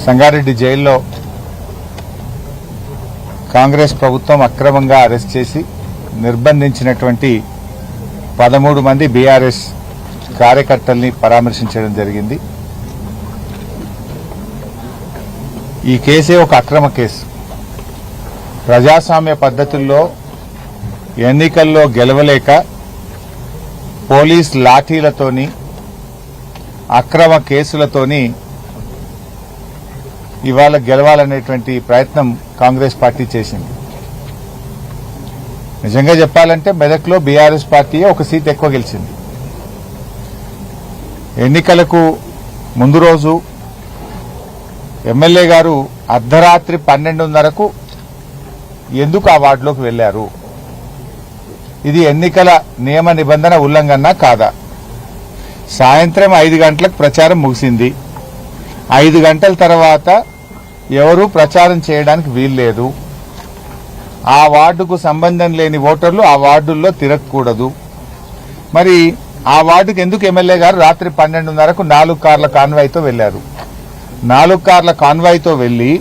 సంగారెడ్డి జైల్లో కాంగ్రెస్ ప్రభుత్వం అక్రమంగా అరెస్ట్ చేసి నిర్బంధించినటువంటి 13 మంది బీఆర్ఎస్ కార్యకర్తల్ని పరామర్శించడం జరిగింది. ఈ కేసే ఒక అక్రమ కేసు. ప్రజాస్వామ్య పద్ధతుల్లో ఎన్నికల్లో గెలవలేక పోలీస్ లాఠీలతోని అక్రమ కేసులతోని ఇవాళ గెలవాలనేటువంటి ప్రయత్నం కాంగ్రెస్ పార్టీ చేసింది. నిజంగా చెప్పాలంటే మెదక్లో బీఆర్ఎస్ పార్టీ ఒక సీట్ ఎక్కువ గెలిచింది. ఎన్నికలకు ముందు రోజు ఎమ్మెల్యే గారు అర్ధరాత్రి 12:30కు ఎందుకు ఆ వార్డులోకి వెళ్లారు? ఇది ఎన్నికల నియమ నిబంధన ఉల్లంఘన కాదా? సాయంత్రం 5 గంటలకు ప్రచారం ముగిసింది. 5 గంటల తర్వాత ఎవరూ ప్రచారం చేయడానికి వీల్లేదు. ఆ వార్డుకు సంబంధం లేని ఓటర్లు ఆ వార్డుల్లో తిరగకూడదు. మరి ఆ వార్డుకు ఎందుకు ఎమ్మెల్యే గారు రాత్రి 12:30కు 4 కార్ల కాన్వాయ్తో వెళ్లారు? 4 కార్ల కాన్వాయ్తో వెళ్లి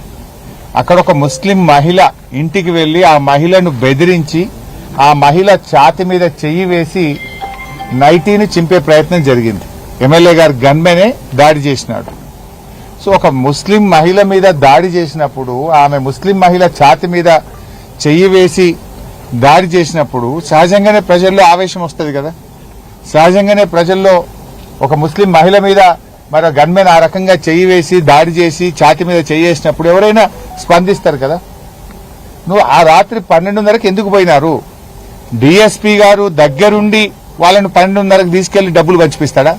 అక్కడ ఒక ముస్లిం మహిళ ఇంటికి వెళ్లి ఆ మహిళను బెదిరించి ఆ మహిళ ఛాతి మీద చెయ్యి వేసి నైటీని చింపే ప్రయత్నం జరిగింది. ఎమ్మెల్యే గారు గన్మెనే దాడి చేసినాడు. సో ఒక ముస్లిం మహిళ మీద దాడి చేసినప్పుడు, ఆమె ముస్లిం మహిళ ఛాతి మీద చెయ్యి వేసి దాడి చేసినప్పుడు సహజంగానే ప్రజల్లో ఆవేశం వస్తుంది కదా. సహజంగానే ప్రజల్లో ఒక ముస్లిం మహిళ మీద మరో గన్మెన్ ఆ రకంగా చెయ్యి వేసి దాడి చేసి ఛాతి మీద చెయ్యి వేసినప్పుడు ఎవరైనా స్పందిస్తారు కదా. నువ్వు ఆ రాత్రి 12:30కి ఎందుకు పోయినారు? డీఎస్పీ గారు దగ్గరుండి వాళ్ళను 12:30కి తీసుకెళ్లి డబ్బులు పంచిపిస్తాడా?